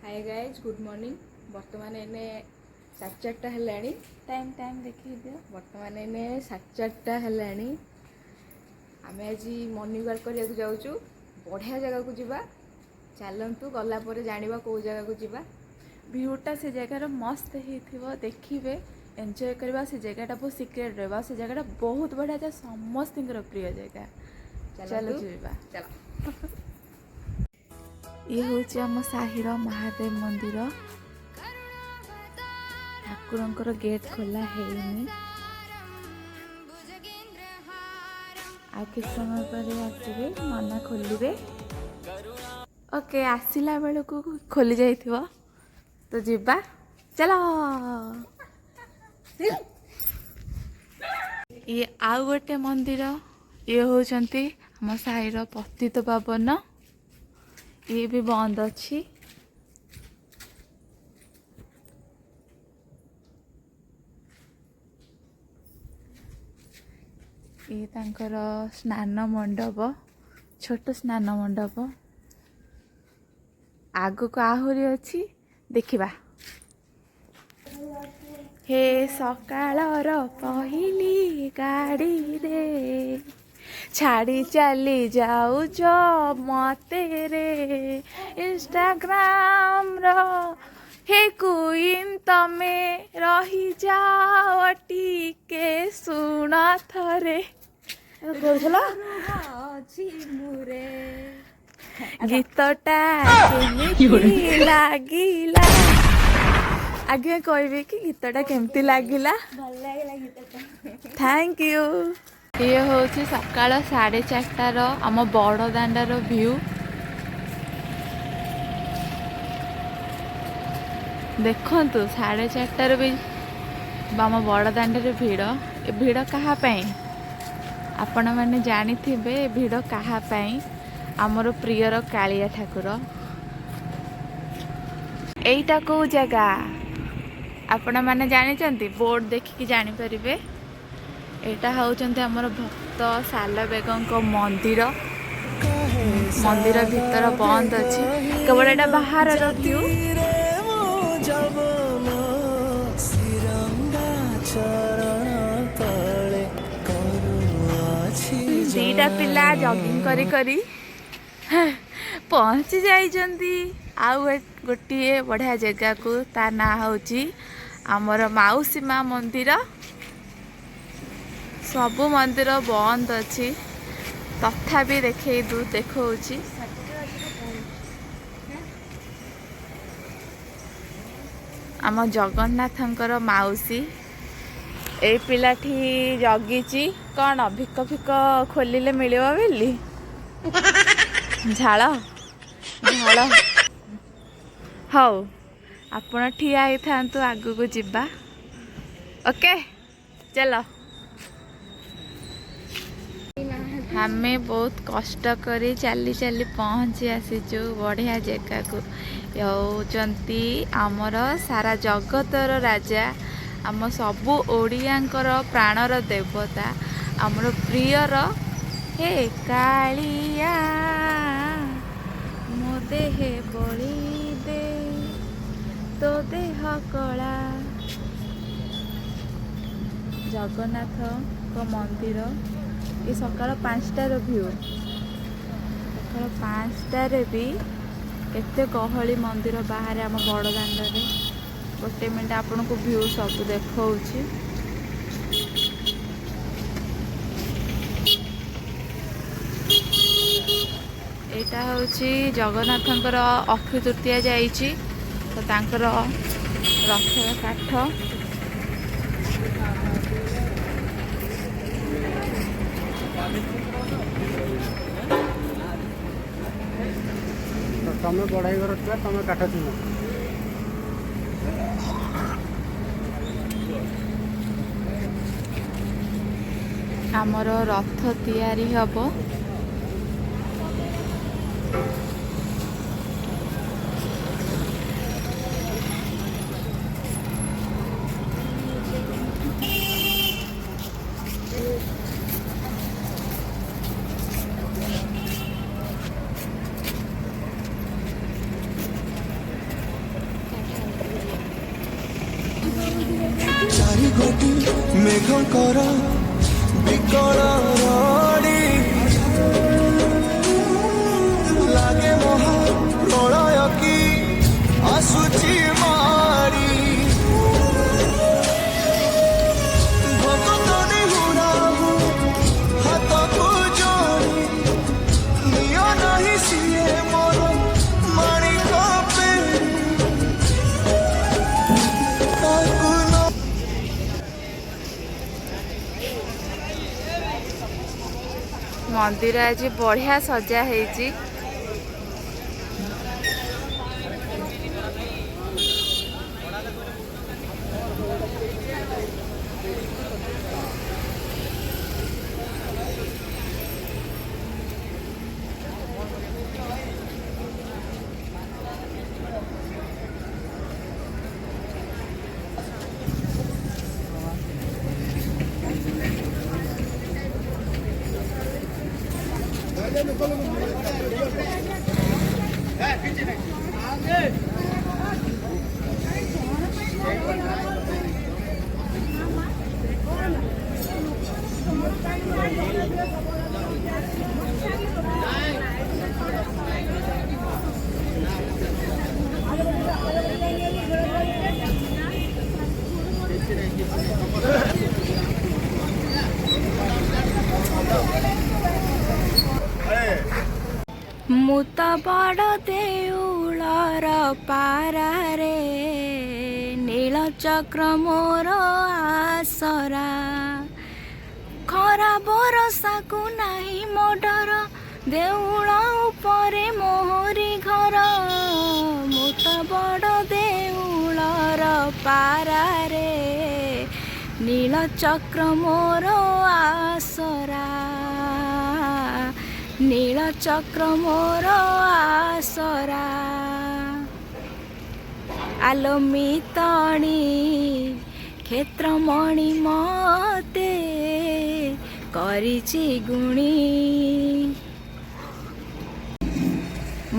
Hi guys good morning. बर्तमान एने 4:30 हेलाणी। Time time देखी दियो। बर्तमान एने 4:30 हेलाणी। आमे आज मॉर्निंग वॉक करने जाऊँ। बढ़िया जगह को जीवा। चलतु गला पर जानिबा को जगह को जीवा। व्यूटा से जगार मस्त हो देखिए एंजॉय करवा। से जगहटा बहुत सिक्रेट रहा। से जगहटा बहुत बढ़िया समस्त प्रिय जगह। चलो जीवा चलो। ये हूँ आम साहिर महादेव मंदिर। ठाकुर गेट खोला है आ कि समय पर आसवे नना खोलिए। ओके आसला बेल को खोली जाइथिबो तो जीवा। चलो ये आउ गोटे मंदिर। ये होचंती आम साहिर पतित पावन। ये भी बंद अच्छी। ये तांकर स्नान मंडप छोट स्नान मंडप आग को आहुरी अच्छी देखिबा। हे सकाळर पहिली गाड़ी रे छाड़ी चली जाऊच मते रे इंस्टाग्राम रो हे क्वीन तमे रही जाओ टिके सुन थरे गीतटा केमिति लागिला। आगे कहबे कि गीतटा केमती लागिला। Thank you. ये हूँ सकाल 4:30 आम बड़ दांडार व्यू। देखु 4:30 भी आम बड़ दांडार भिड़। ए भिड़ कहाँ आपण मैंने जानी थे भिड़ कहाँ आमर प्रियर कालिया ठाकुर। एईटा को जगह आपण मैंने जानी बोर्ड देखिकी जानीपर। एटा होचंती हमर भक्त साल बेगों मंदिर। मंदिर भीतर बंद अच्छी केवल एटा बाहर व्यू। दीटा पिला जॉगिंग करी पहुंची जाइछंती आउ गोटे बढ़िया जगह को। ता ना होची हमर माउसी माँ मंदिर। सबु मंदिर बंद अच्छी तथापि देखौची। आम जगन्नाथंकर माउसी ए पिलाठी जगिची कौन भिक फिक खोलिले मिलिबो बेली झाल झाल हौ आपण ठिया ही थांतु आगु को जिबा। ओके चलो। हमें बहुत कष्ट करी चली चली पहुँची आसीचु बढ़िया जगह को। होचंती आमर सारा जगतर राजा आम सबु ओडियांकर प्राणर देवता आमर प्रियर हे कालिया मो देहे बड़ी दे तो देह कला। जगन्नाथ को मंदिर ये सकाल 5टार व्यू। सकाल 5टारे भी केते गहली मंदिर बाहर आम बड़ दांडे। गोटे मिनट आपन को व्यू सब देखौछि। एटा होछि जगन्नाथंकर अक्षय तृतीया जाइछि तो तांकर रथ काठ तमे बढ़ाई घर छुआ तमे काठ चुन आमर रथ तैयारी हबो। ଚାରି ଗୋଟି ମେଘଙ୍କର ବିକଳ ରଡ଼ି ଲାଗେ ମହା ପ୍ରଳୟ କି ଆସୁଛି ମାଡ଼ି ଭଗତନି ହୁରାହୁ ହାତକୁ ଯୋଡ଼ି ନିଅ ନାହିଁ ସିଏ ମୋର ମାଣିକ ପେଡ଼ି ତାକୁ ନ मंदिर आज बढ़िया सजा ହେଇଛି। मुत बड़ देउलर पारारे नील चक्र मोर आसरा खरा बरसा को नाही मोडर देउल उपरे मोहरी घर मुत बड़ देउलर पारारे नील चक्र मोर आसरा नील चक्र मोर आसरा आलो मितणी क्षेत्रमणि मते करिछि गुणी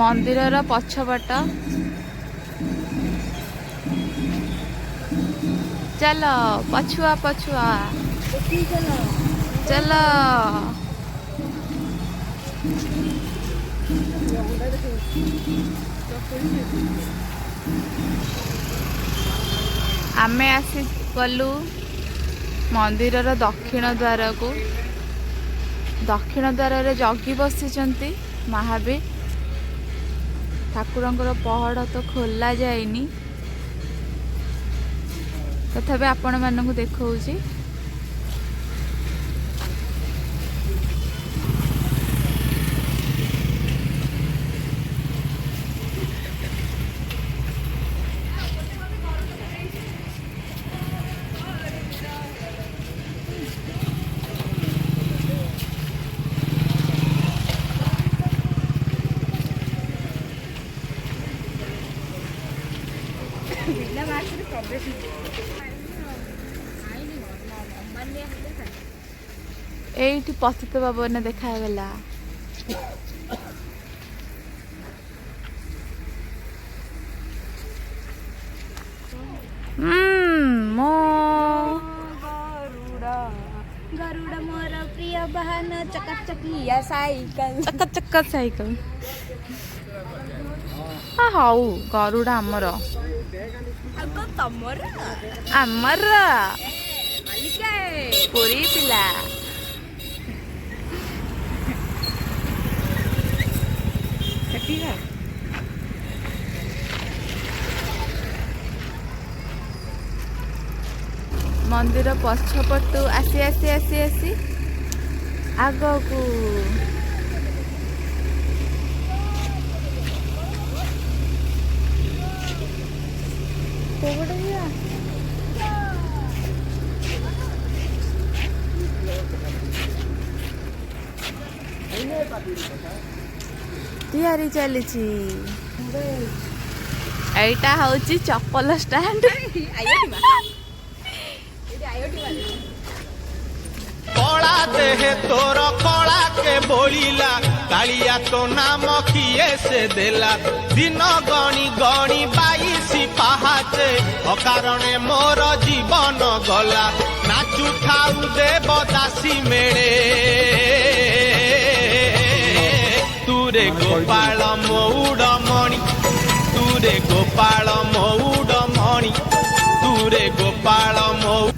मंदिरर पछपट चलो पछुआ पछुआ चलो आमे आसी गलु मंदिरर दक्षिण द्वार को दक्षिण द्वार रे जगी बसिचंती महावीर ठाकुरंकर पहड़ तो खोला जाइनी तथापि आपण मानकु देखौची एठी पतित पावन देखागला मो गरुड़ मोर प्रिय वाहन चकचकिया साइकल चक चक साइकल हाउ गरुड़ आमर तमर आमर पुरी पिला मंदिर पछपटू आसी आसी आसी आसी आग को तैयारी चली एटा हूँ चप्पल स्टैंड कला देहे तोर कला के बोलिला कालिया तो नाम किए से देला दिन गणी गणी 22 पाहाचे अकारणे मोर जीवन जीवन गला नाचु थाउ देवदासी मेले तुरे गोपाल मौड़ मणि तुरे गोपाल मौड़ मणि तुरे गोपाल मौड़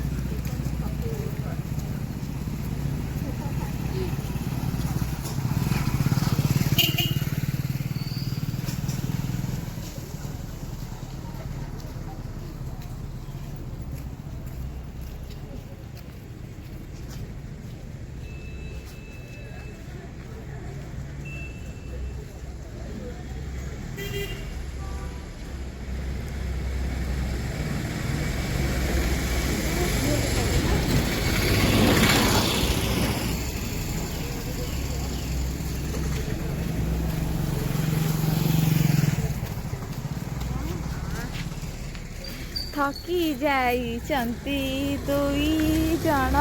थकी जाइचंती दुई जण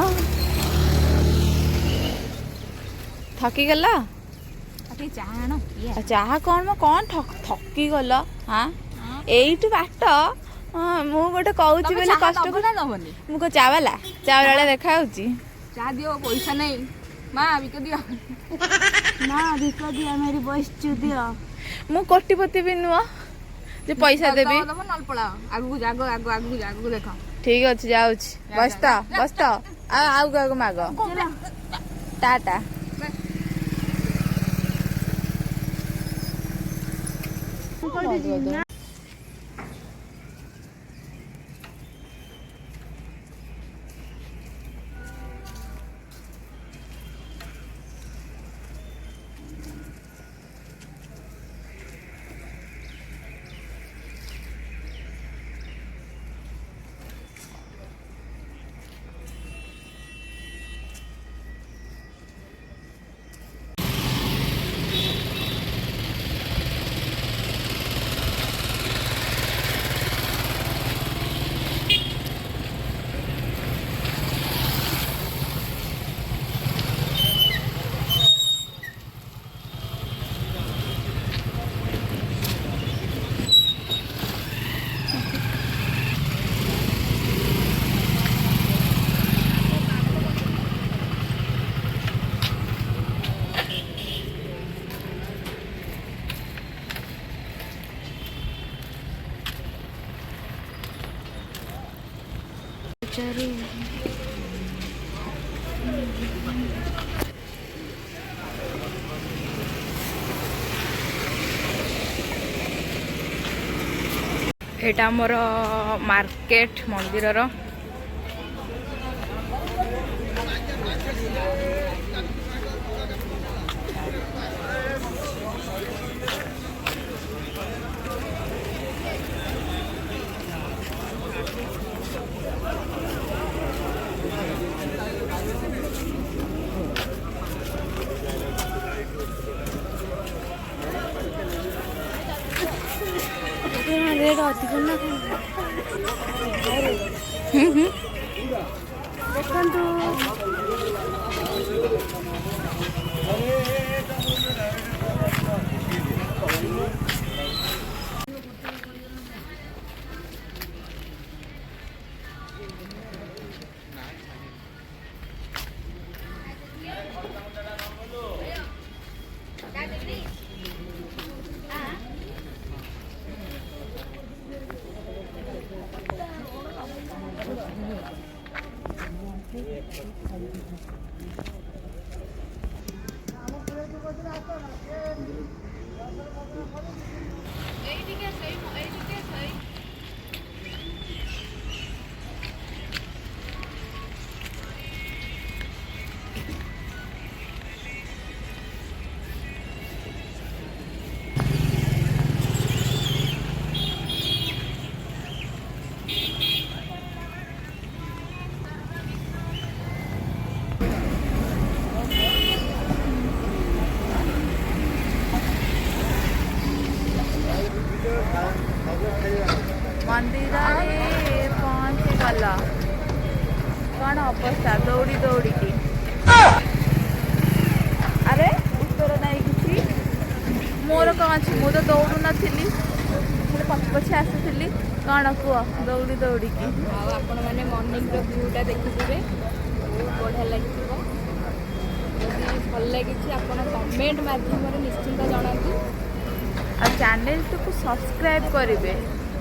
थकी गला चाह कौन कौन थकी गल हाँ एइटु बाट मु गोटे कहूँ बोले कष्ट मु को चावला चावला देखा होची चाह दियो पैसा नहीं माँ बिक दियो ना बिक दिया मेरी बसचु दियो मु कोटिपति भी नुआ जे पैसा देबी नल पड़ाओ आगु जागो आगु आगु आगु देखो ठीक अछि जाउछि बस्त आउ आगु माग टाटा एटा मोर मार्केट मंदिर रेट अधिक ना देखु मंदिर पहुँची गल कौन अवस्था दौड़ी दौड़ी की अरे उत्तर नहीं किसी मोर कौन अच्छी मुझे दौड़ू नी ପଛେ ପଛେ ଆସୁଥିଲି। କ'ଣ କୁହ ଦୌଡ଼ି ଦୌଡ଼ିକି? ଆଉ ଆପଣମାନେ ମର୍ଣ୍ଣିଂର ଭିୟୁଟା ଦେଖିଥିବେ, ବହୁତ ବଢ଼ିଆ ଲାଗିଥିବ। ଯଦି ଭଲ ଲାଗିଛି ଆପଣ କମେଣ୍ଟ ମାଧ୍ୟମରେ ନିଶ୍ଚିନ୍ତ ଜଣାନ୍ତୁ। ଆଉ ଚ୍ୟାନେଲଟିକୁ ସବସ୍କ୍ରାଇବ୍ କରିବେ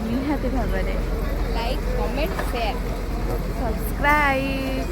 ନିହାତି ଭାବରେ। Like comment share. ସବସ୍କ୍ରାଇବ୍।